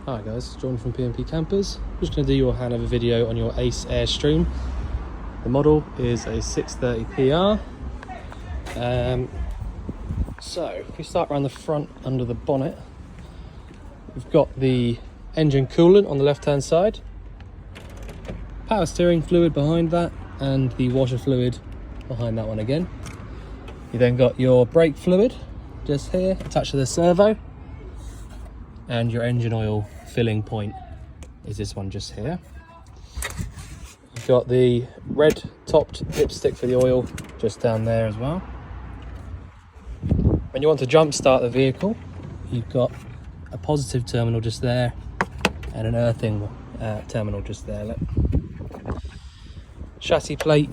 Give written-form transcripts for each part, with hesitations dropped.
Hi guys, John from P&P Campers. I'm just going to do your Handover video on your Ace Airstream. The model is a 630 PR. So if we start around the front under the bonnet, we've got the engine coolant on the left hand side, power steering fluid behind that, and the washer fluid behind that one again. You then got your brake fluid just here attached to the servo, and your engine oil filling point is this one just here. You've got the red topped dipstick for the oil just down there as well. When you want to jump start the vehicle, you've got a positive terminal just there and an earthing terminal just there. Look. Chassis plate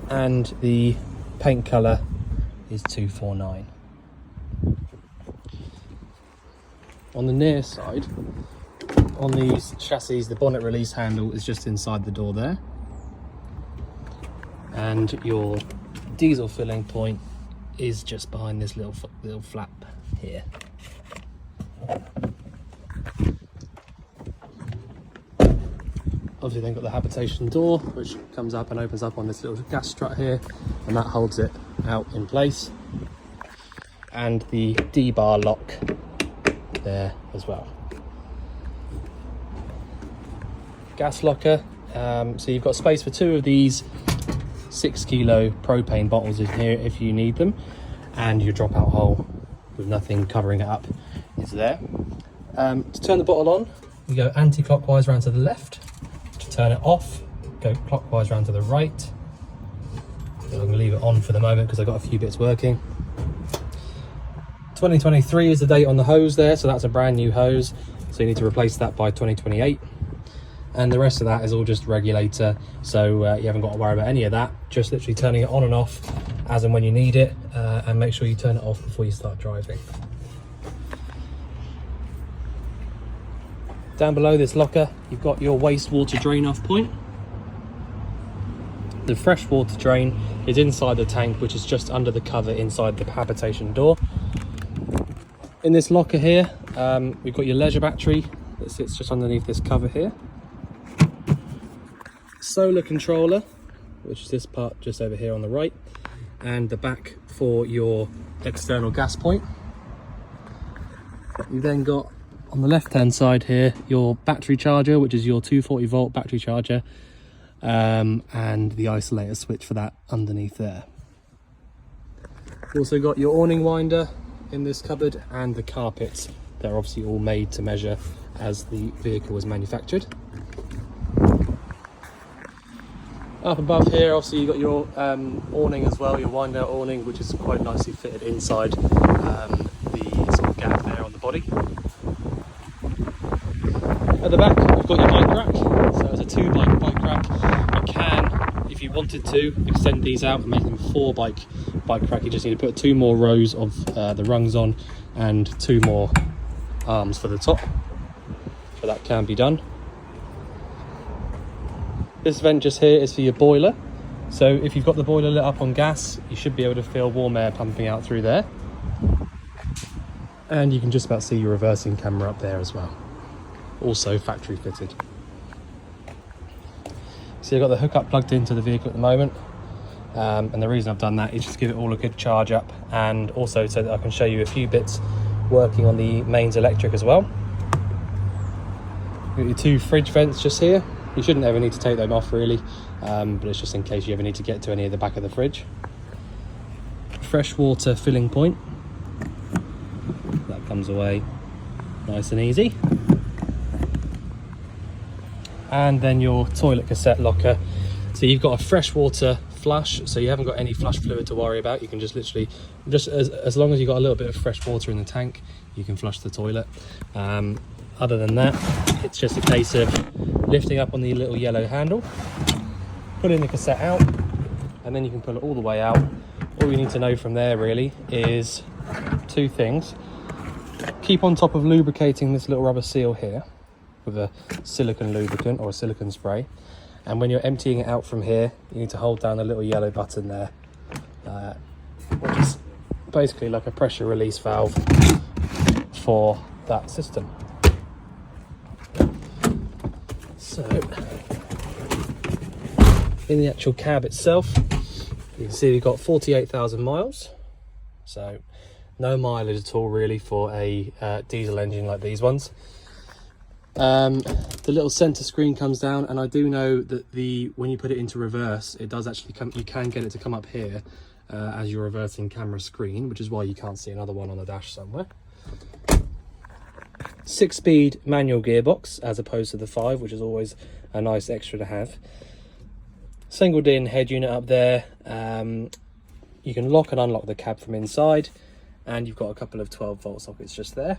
and the paint colour is 249. On the near side, on these chassis, the bonnet release handle is just inside the door there, and your diesel filling point is just behind this little flap here. Obviously then got the habitation door, which comes up and opens up on this little gas strut here, and that holds it out in place, and the D-bar lock there as well. Gas locker, so you've got space for two of these 6 kilo propane bottles in here if you need them, and your drop out hole with nothing covering it up is there. To turn the bottle on, you go anti-clockwise round to the left. To turn it off, go clockwise round to the right. So I'm going to leave it on for the moment because I've got a few bits working. 2023 is the date on the hose there, so that's a brand new hose, so you need to replace that by 2028, and the rest of that is all just regulator, so you haven't got to worry about any of that. Just literally turning it on and off as and when you need it, and make sure you turn it off before you start driving. Down below this locker, you've got your wastewater drain off point. The freshwater drain is inside the tank, which is just under the cover inside the habitation door. In this locker here, we've got your leisure battery that sits just underneath this cover here. Solar controller, which is this part just over here on the right, and the back for your external gas point. You've then got on the left hand side here your battery charger, which is your 240 volt battery charger, and the isolator switch for that underneath there. Also got your awning winder in this cupboard, and the carpets. They're obviously all made to measure as the vehicle was manufactured. Up above here, obviously you've got your awning as well, your wind out awning, which is quite nicely fitted inside the sort of gap there on the body. At the back, we've got your bike rack. So it's a 2 bike rack. You can, if you wanted to, extend these out and make them 4 bike rack. You just need to put 2 more rows of the rungs on and 2 more arms for the top. So that can be done. This vent just here is for your boiler. So if you've got the boiler lit up on gas, you should be able to feel warm air pumping out through there. And you can just about see your reversing camera up there as well. Also factory fitted. So you've got the hookup plugged into the vehicle at the moment. And the reason I've done that is just to give it all a good charge up, and also so that I can show you a few bits working on the mains electric as well. You've got your 2 fridge vents just here. You shouldn't ever need to take them off really, but it's just in case you ever need to get to any of the back of the fridge. Freshwater filling point. That comes away nice and easy. And then your toilet cassette locker. So you've got a freshwater flush, so you haven't got any flush fluid to worry about. You can just literally, as long as you've got a little bit of fresh water in the tank, you can flush the toilet. Other than that, it's just a case of lifting up on the little yellow handle, pulling the cassette out, and then you can pull it all the way out. All you need to know from there really is 2 things. Keep on top of lubricating this little rubber seal here with a silicone lubricant or a silicone spray, and when you're emptying it out from here, you need to hold down the little yellow button there, which is basically like a pressure release valve for that system. So in the actual cab itself, you can see we've got 48,000 miles. So no mileage at all really for a diesel engine like these ones. The little center screen comes down, and I do know that when you put it into reverse, it does actually come, you can get it to come up here as your reversing camera screen, which is why you can't see another one on the dash somewhere. 6-speed manual gearbox as opposed to the 5, which is always a nice extra to have. Singled in head unit up there. You can lock and unlock the cab from inside, and you've got a couple of 12-volt sockets just there.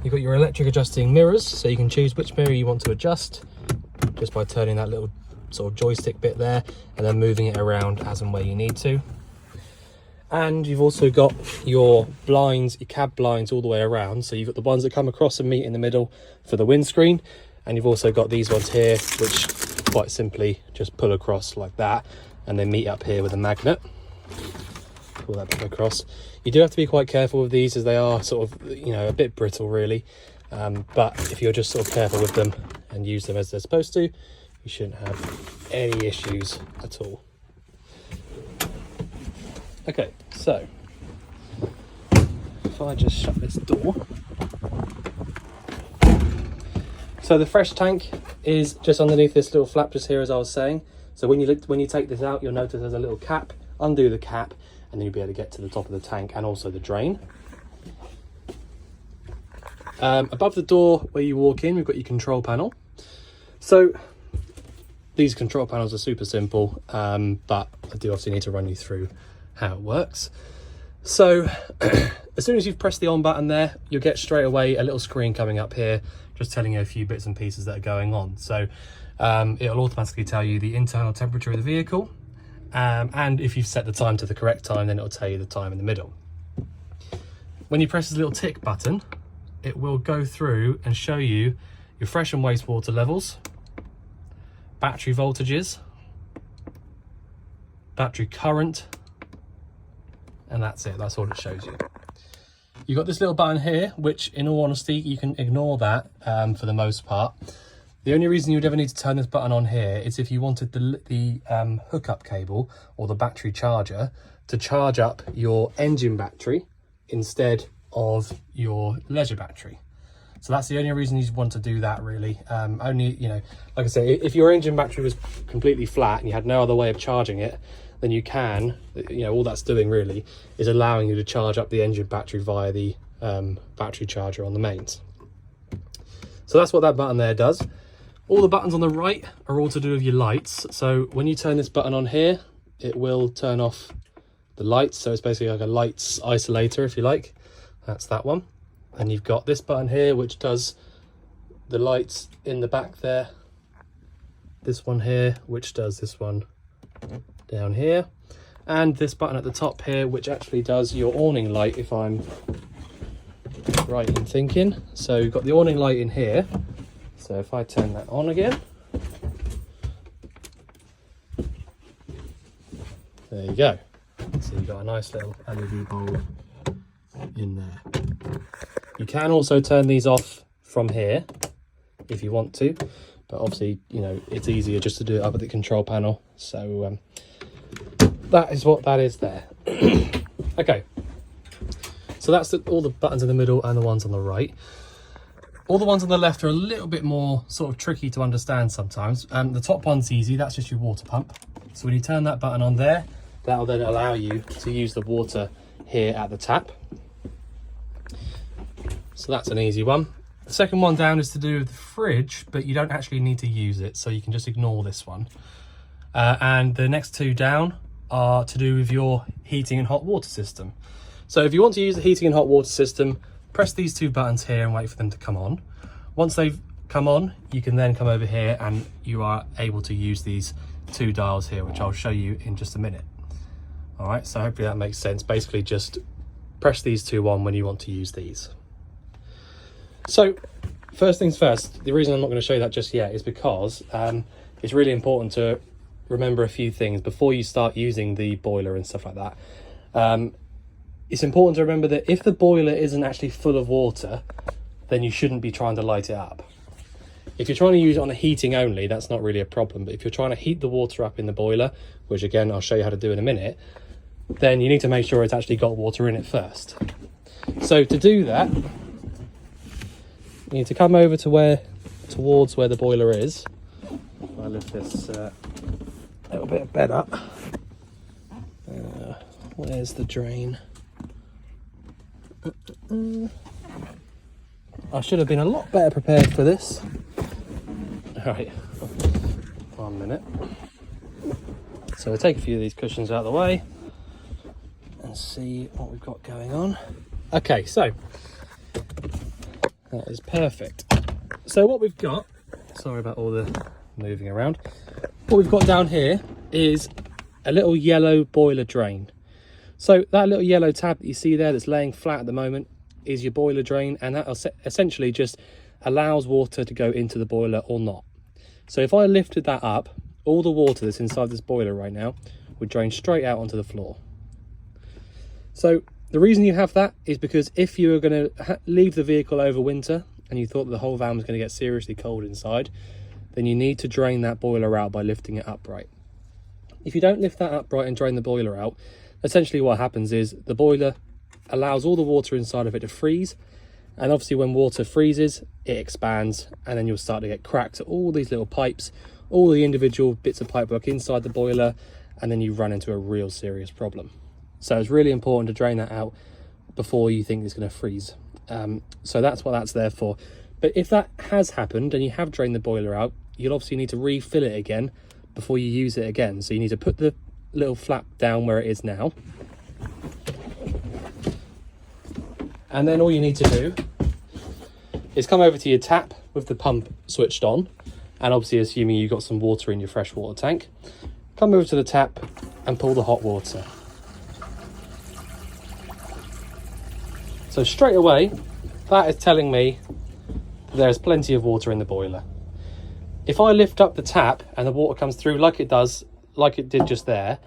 You've got your electric adjusting mirrors, so you can choose which mirror you want to adjust just by turning that little sort of joystick bit there and then moving it around as and where you need to. And you've also got your blinds, your cab blinds all the way around. So you've got the ones that come across and meet in the middle for the windscreen, and you've also got these ones here which quite simply just pull across like that and then meet up here with a magnet. Pull that back across. You do have to be quite careful with these as they are sort of, you know, a bit brittle really, but if you're just sort of careful with them and use them as they're supposed to, you shouldn't have any issues at all. Okay, so if I just shut this door. So the fresh tank is just underneath this little flap just here, as I was saying. So when you take this out, you'll notice there's a little cap. Undo the cap, and then you'll be able to get to the top of the tank and also the drain. Above the door where you walk in, we've got your control panel. So these control panels are super simple, but I do obviously need to run you through how it works. So as soon as you've pressed the on button there, you'll get straight away a little screen coming up here just telling you a few bits and pieces that are going on. So it'll automatically tell you the internal temperature of the vehicle, and if you've set the time to the correct time, then it'll tell you the time in the middle. When you press this little tick button, it will go through and show you your fresh and wastewater levels, battery voltages, battery current, and that's it. That's all it shows you. You've got this little button here, which in all honesty, you can ignore that for the most part. The only reason you would ever need to turn this button on here is if you wanted the hookup cable or the battery charger to charge up your engine battery instead of your leisure battery. So that's the only reason you want to do that really. Only, you know, like I say, if your engine battery was completely flat and you had no other way of charging it, then you can, you know, all that's doing really is allowing you to charge up the engine battery via the battery charger on the mains. So that's what that button there does. All the buttons on the right are all to do with your lights. So when you turn this button on here, it will turn off the lights. So it's basically like a lights isolator, if you like. That's that one. And you've got this button here, which does the lights in the back there. This one here, which does this one down here. And this button at the top here, which actually does your awning light, if I'm right in thinking. So you've got the awning light in here. So if I turn that on again, there you go. So you've got a nice little LED bulb in there. You can also turn these off from here if you want to, but obviously, you know, it's easier just to do it up at the control panel. So that is what that is there. Okay, so that's all the buttons in the middle and the ones on the right. All the ones on the left are a little bit more sort of tricky to understand sometimes. The top one's easy, that's just your water pump. So when you turn that button on there, that'll then allow you to use the water here at the tap. So that's an easy one. The second one down is to do with the fridge, but you don't actually need to use it, so you can just ignore this one. And the next two down are to do with your heating and hot water system. So if you want to use the heating and hot water system, press these two buttons here and wait for them to come on. Once they've come on, you can then come over here and you are able to use these two dials here, which I'll show you in just a minute. All right, so hopefully that makes sense. Basically just press these two on when you want to use these. So first things first, the reason I'm not going to show you that just yet is because it's really important to remember a few things before you start using the boiler and stuff like that. It's important to remember that if the boiler isn't actually full of water, then you shouldn't be trying to light it up. If you're trying to use it on a heating only, that's not really a problem. But if you're trying to heat the water up in the boiler, which again, I'll show you how to do in a minute, then you need to make sure it's actually got water in it first. So to do that, you need to come over to towards where the boiler is. I'll lift this little bit of bed up. Where's the drain? I should have been a lot better prepared for this. All right, 1 minute. So we'll take a few of these cushions out of the way and see what we've got going on. Okay, so that is perfect. So what we've got, sorry about all the moving around, what we've got down here is a little yellow boiler drain. So that little yellow tab that you see there that's laying flat at the moment is your boiler drain, and that essentially just allows water to go into the boiler or not. So if I lifted that up, all the water that's inside this boiler right now would drain straight out onto the floor. So the reason you have that is because if you were going to leave the vehicle over winter and you thought that the whole van was going to get seriously cold inside, then you need to drain that boiler out by lifting it upright. If you don't lift that upright and drain the boiler out, essentially what happens is the boiler allows all the water inside of it to freeze, and obviously when water freezes it expands, and then you'll start to get cracks at all these little pipes, all the individual bits of pipework inside the boiler, and then you run into a real serious problem. So it's really important to drain that out before you think it's going to freeze. So that's what that's there for. But if that has happened and you have drained the boiler out, you'll obviously need to refill it again before you use it again. So you need to put the little flap down where it is now, and then all you need to do is come over to your tap with the pump switched on, and obviously assuming you've got some water in your freshwater tank, come over to the tap and pull the hot water. So straight away that is telling me that there's plenty of water in the boiler. If I lift up the tap and the water comes through like it does, like it did just there,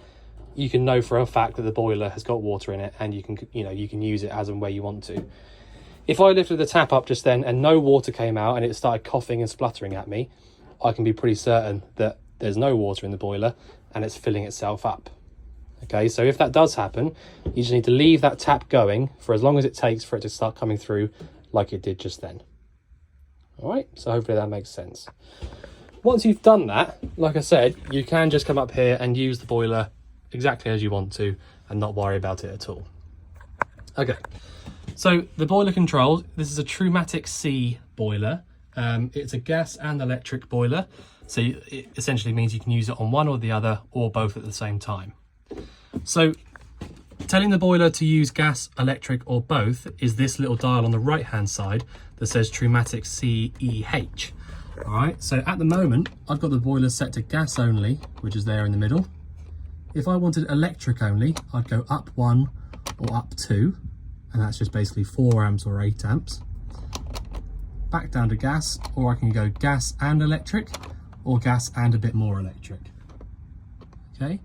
you can know for a fact that the boiler has got water in it, and you can use it as and where you want to. If I lifted the tap up just then and no water came out and it started coughing and spluttering at me, I can be pretty certain that there's no water in the boiler and it's filling itself up. Okay, so if that does happen, you just need to leave that tap going for as long as it takes for it to start coming through like it did just then. All right, so hopefully that makes sense. Once you've done that, like I said, you can just come up here and use the boiler exactly as you want to and not worry about it at all. Okay, so the boiler controls, this is a Trumatic C boiler. It's a gas and electric boiler, so it essentially means you can use it on one or the other or both at the same time. So telling the boiler to use gas, electric or both is this little dial on the right hand side that says Trumatic CEH. All right, so at the moment I've got the boiler set to gas only, which is there in the middle. If I wanted electric only, I'd go up 1 or up 2, and that's just basically 4 amps or 8 amps. Back down to gas, or I can go gas and electric, or gas and a bit more electric. Okay,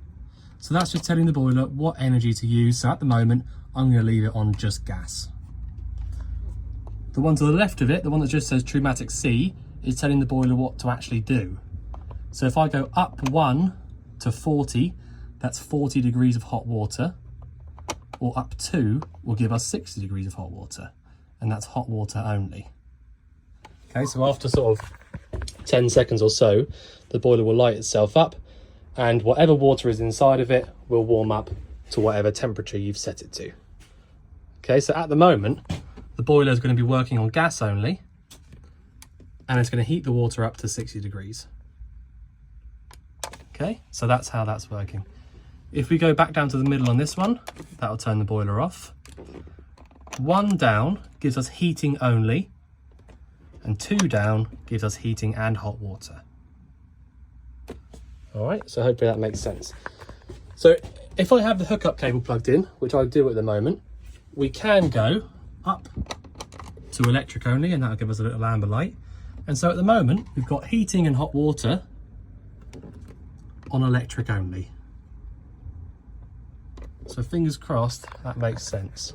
so that's just telling the boiler what energy to use. So at the moment, I'm going to leave it on just gas. The one to the left of it, the one that just says Trumatic C, is telling the boiler what to actually do. So if I go up 1 to 40, that's 40 degrees of hot water, or up 2 will give us 60 degrees of hot water, and that's hot water only. Okay, so after sort of 10 seconds or so, the boiler will light itself up, and whatever water is inside of it will warm up to whatever temperature you've set it to. Okay, so at the moment, the boiler is going to be working on gas only, and it's going to heat the water up to 60 degrees. Okay, so that's how that's working. If we go back down to the middle on this one, that'll turn the boiler off. 1 down gives us heating only, and 2 down gives us heating and hot water. All right, so hopefully that makes sense. So if I have the hookup cable plugged in, which I do at the moment, we can go up to electric only, and that'll give us a little amber light. And so at the moment, we've got heating and hot water on electric only. So fingers crossed that makes sense.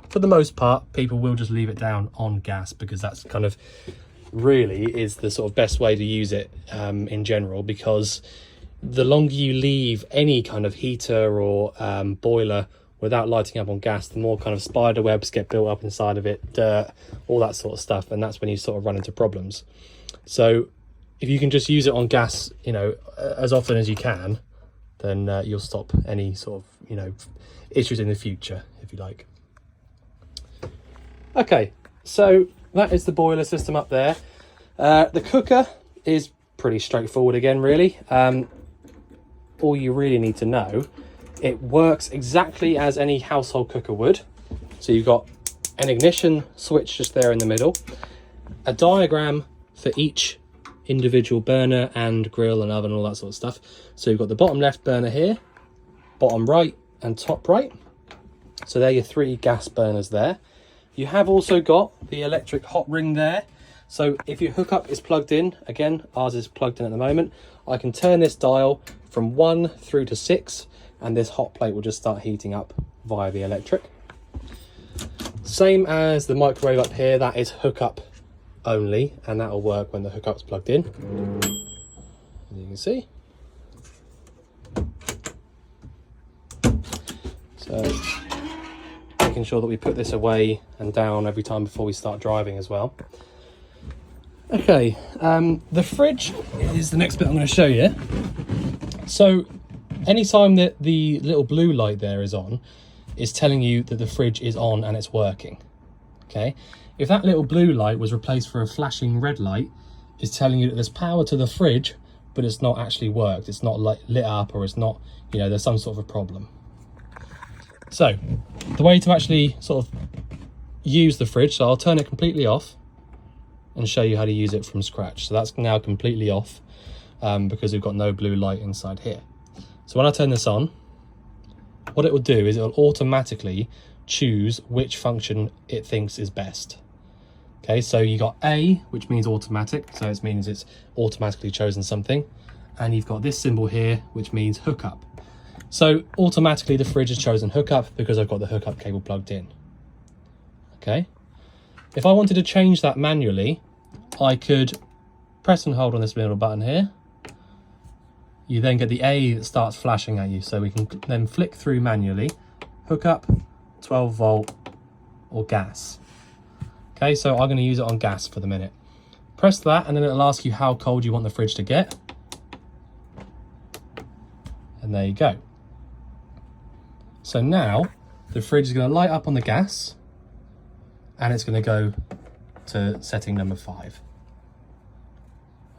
For the most part, people will just leave it down on gas because that's kind of really is the sort of best way to use it in general, because the longer you leave any kind of heater or boiler without lighting up on gas, the more kind of spider webs get built up inside of it, dirt, all that sort of stuff, and that's when you sort of run into problems. So if you can just use it on gas, you know, as often as you can, then you'll stop any sort of, you know, issues in the future, if you like. Okay, so that is the boiler system up there. The cooker is pretty straightforward again, really. All you really need to know, it works exactly as any household cooker would. So you've got an ignition switch just there in the middle, a diagram for each individual burner and grill and oven, all that sort of stuff. So you've got the bottom left burner here, bottom right and top right. So they're your 3 gas burners there. You have also got the electric hot ring there. So if your hookup is plugged in, again, ours is plugged in at the moment, I can turn this dial from 1 through to 6, and this hot plate will just start heating up via the electric. Same as the microwave up here, that is hookup only, and that will work when the hookup's plugged in. As you can see. So making sure that we put this away and down every time before we start driving as well. Okay, the fridge is the next bit I'm going to show you. So anytime that the little blue light there is on, is telling you that the fridge is on and it's working. Okay, if that little blue light was replaced for a flashing red light, it's telling you that there's power to the fridge, but it's not actually worked. It's not lit up, or it's not, you know, there's some sort of a problem. So the way to actually sort of use the fridge, so I'll turn it completely off and show you how to use it from scratch. So that's now completely off because we've got no blue light inside here. So when I turn this on, what it will do is it will automatically choose which function it thinks is best. Okay, so you got A, which means automatic, so it means it's automatically chosen something, and you've got this symbol here, which means hookup. So automatically the fridge has chosen hookup because I've got the hookup cable plugged in. Okay, if I wanted to change that manually, I could press and hold on this little button here. You then get the A that starts flashing at you, so we can then flick through manually, hookup, 12 volt or gas. Okay, so I'm going to use it on gas for the minute. Press that and then it'll ask you how cold you want the fridge to get. And there you go. So now the fridge is going to light up on the gas and it's going to go to setting number 5.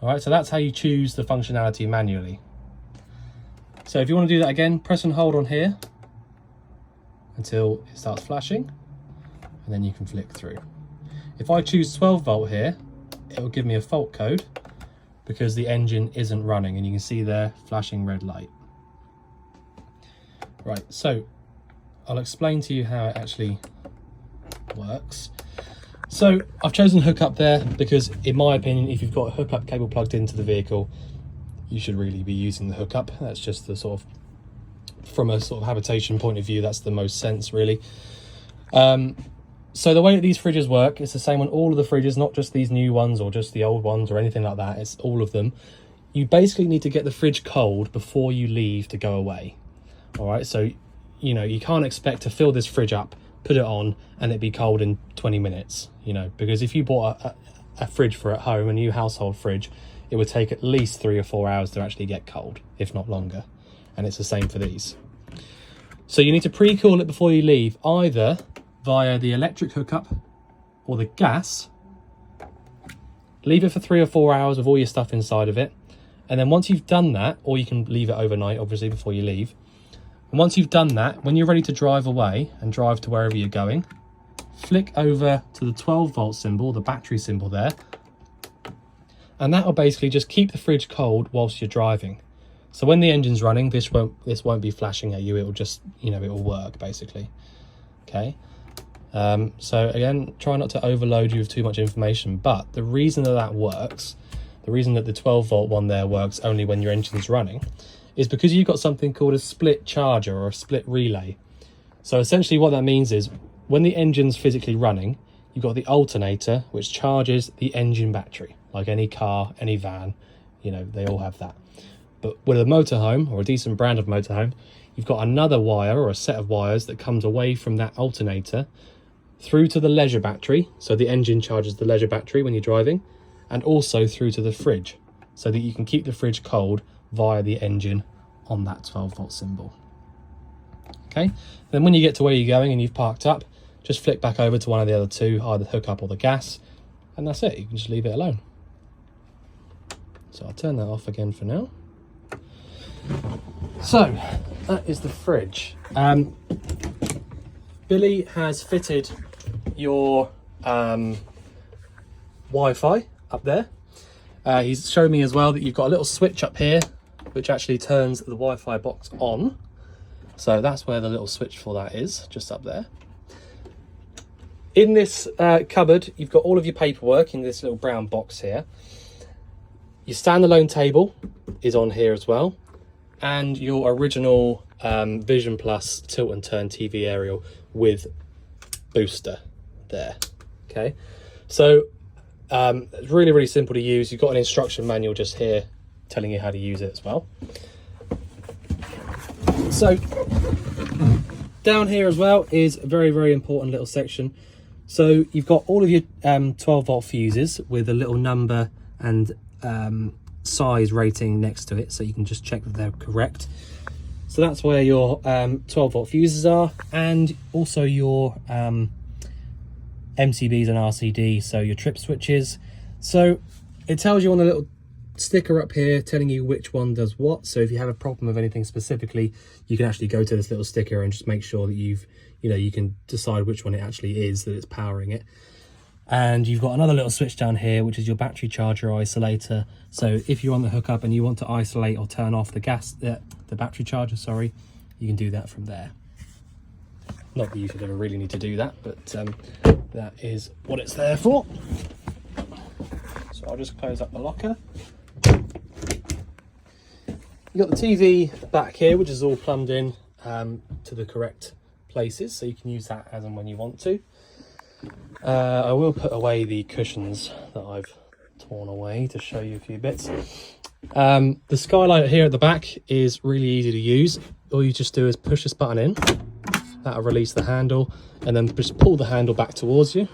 All right, so that's how you choose the functionality manually. So if you want to do that again, press and hold on here until it starts flashing, and then you can flick through. If I choose 12 volt here, it will give me a fault code because the engine isn't running, and you can see there flashing red light. Right, so I'll explain to you how it actually works. So I've chosen hookup there because, in my opinion, if you've got a hookup cable plugged into the vehicle, you should really be using the hookup. That's just the sort of, from a sort of habitation point of view, that's the most sense really. So the way that these fridges work, it's the same on all of the fridges, not just these new ones or just the old ones or anything like that. It's all of them. You basically need to get the fridge cold before you leave to go away. All right, so you know, you can't expect to fill this fridge up, put it on, and it be cold in 20 minutes, you know, because if you bought a fridge for at home, a new household fridge, it would take at least 3 or 4 hours to actually get cold, if not longer. And it's the same for these. So you need to pre-cool it before you leave, either via the electric hookup or the gas. Leave it for 3 or 4 hours with all your stuff inside of it. And then once you've done that, or you can leave it overnight, obviously, before you leave. And once you've done that, when you're ready to drive away and drive to wherever you're going, flick over to the 12 volt symbol, the battery symbol there. And that will basically just keep the fridge cold whilst you're driving. So when the engine's running, this won't be flashing at you. It will just, you know, it will work basically. Okay. So again, try not to overload you with too much information, but the reason that works, the reason that the 12 volt one there works only when your engine's running, is because you've got something called a split charger or a split relay. So essentially what that means is when the engine's physically running, you've got the alternator, which charges the engine battery, like any car, any van, you know, they all have that. But with a motorhome, or a decent brand of motorhome, you've got another wire or a set of wires that comes away from that alternator through to the leisure battery, so the engine charges the leisure battery when you're driving, and also through to the fridge, so that you can keep the fridge cold via the engine on that 12-volt symbol. Okay, then when you get to where you're going and you've parked up, just flick back over to one of the other two, either hook up or the gas, and that's it. You can just leave it alone. So I'll turn that off again for now. So that is the fridge. Billy has fitted your Wi-Fi up there. He's shown me as well that you've got a little switch up here which actually turns the Wi-Fi box on. So that's where the little switch for that is, just up there. In this cupboard, you've got all of your paperwork in this little brown box here. Your standalone table is on here as well, and your original Vision Plus tilt and turn TV aerial with booster there. Okay, so it's really, really simple to use. You've got an instruction manual just here telling you how to use it as well. So down here as well is a very, very important little section. So you've got all of your 12-volt fuses with a little number and size rating next to it, so you can just check that they're correct. So that's where your 12-volt fuses are, and also your MCBs and RCD, so your trip switches. So it tells you on the little sticker up here telling you which one does what. So if you have a problem with anything specifically, you can actually go to this little sticker and just make sure that you can decide which one it actually is that it's powering it. And you've got another little switch down here, which is your battery charger isolator. So if you're on the hookup and you want to isolate or turn off the battery charger, sorry, you can do that from there. Not that you should ever really need to do that, but that is what it's there for. So I'll just close up the locker. You've got the TV back here, which is all plumbed in to the correct places, so you can use that as and when you want to. I will put away the cushions that I've torn away to show you a few bits. The skylight here at the back is really easy to use. All you just do is push this button in, that'll release the handle, and then just pull the handle back towards you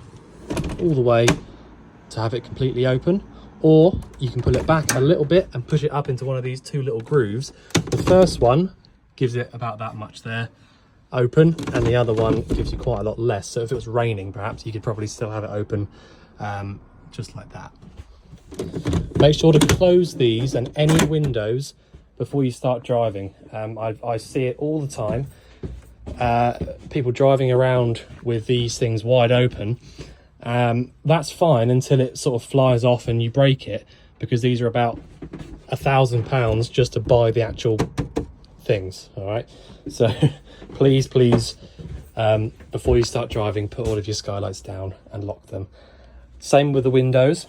all the way to have it completely open. Or you can pull it back a little bit and push it up into one of these two little grooves. The first one gives it about that much there open, and the other one gives you quite a lot less. So if it was raining, perhaps you could probably still have it open just like that. Make sure to close these and any windows before you start driving. I see it all the time, people driving around with these things wide open. That's fine until it sort of flies off and you break it, because these are about £1,000 just to buy the actual things. All right, so please before you start driving, put all of your skylights down and lock them. Same with the windows.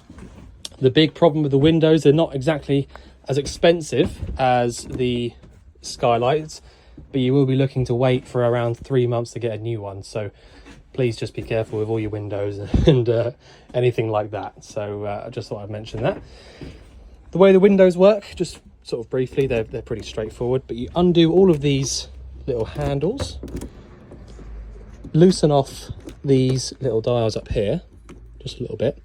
The big problem with the windows, they're not exactly as expensive as the skylights, but you will be looking to wait for around 3 months to get a new one. So please just be careful with all your windows and anything like that. So I just thought I'd mention that. The way the windows work, just sort of briefly, they're pretty straightforward, but you undo all of these little handles, loosen off these little dials up here, just a little bit,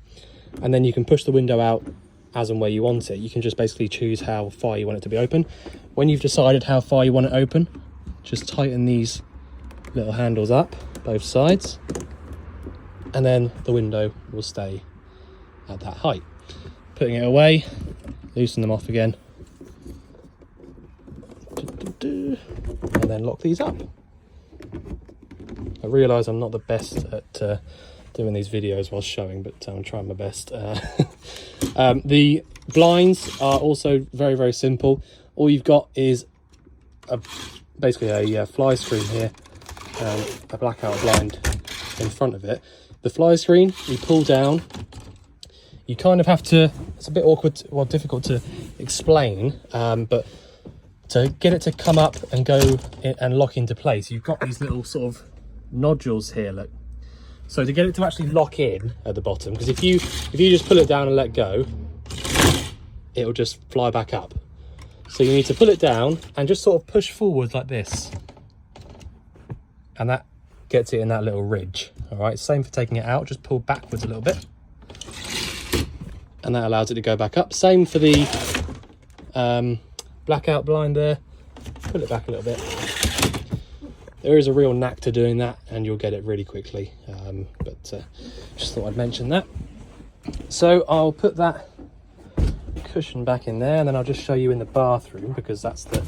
and then you can push the window out as and where you want it. You can just basically choose how far you want it to be open. When you've decided how far you want it open, just tighten these little handles up both sides, and then the window will stay at that height. Putting it away, loosen them off again, and then lock these up. I realise I'm not the best at doing these videos while showing, but I'm trying my best. The blinds are also very, very simple. All you've got is basically a fly screen here and a blackout blind in front of it. The fly screen you pull down, you kind of have to, it's a bit awkward, well, difficult to explain, but to get it to come up and go and lock into place, you've got these little sort of nodules here, look, So to get it to actually lock in at the bottom, because if you just pull it down and let go, it'll just fly back up. So you need to pull it down and just sort of push forward like this. And that gets it in that little ridge. All right, same for taking it out, just pull backwards a little bit. And that allows it to go back up. Same for the blackout blind there. Pull it back a little bit. There is a real knack to doing that and you'll get it really quickly. Just thought I'd mention that. So I'll put that cushion back in there and then I'll just show you in the bathroom, because that's the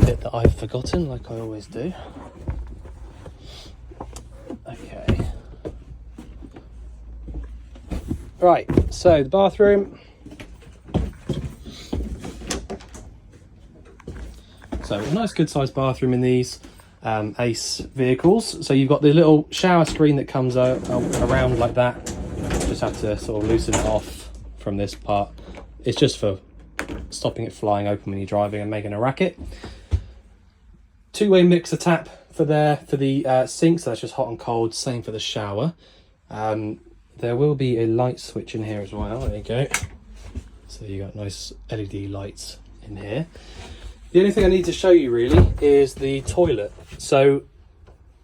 bit that I've forgotten, like I always do. Okay. Right, so the bathroom. So a nice good sized bathroom in these Ace vehicles. So you've got the little shower screen that comes around like that. Just have to sort of loosen it off from this part. It's just for stopping it flying open when you're driving and making a racket. Two-way mixer tap for the sink, so that's just hot and cold. Same for the shower. There will be a light switch in here as well. There you go. So you got nice LED lights in here. The only thing I need to show you really is the toilet. So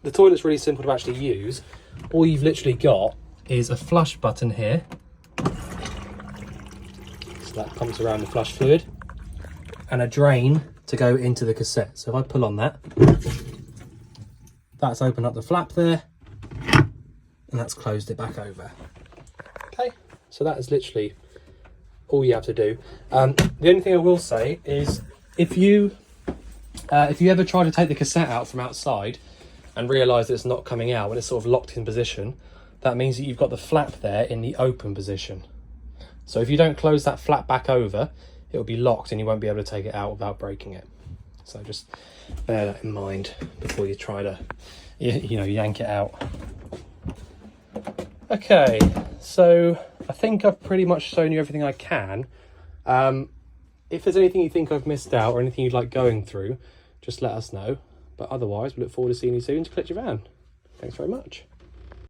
the toilet's really simple to actually use. All you've literally got is a flush button here. So that pumps around the flush fluid. And a drain to go into the cassette. So if I pull on that, that's opened up the flap there. And that's closed it back over. Okay, so that is literally all you have to do. The only thing I will say is, if you ever try to take the cassette out from outside and realise that it's not coming out when it's sort of locked in position, that means that you've got the flap there in the open position. So if you don't close that flap back over, it'll be locked and you won't be able to take it out without breaking it. So just bear that in mind before you try to, yank it out. Okay, so I think I've pretty much shown you everything I can. If there's anything you think I've missed out or anything you'd like going through, just let us know. But otherwise, we look forward to seeing you soon to collect your van. Thanks very much.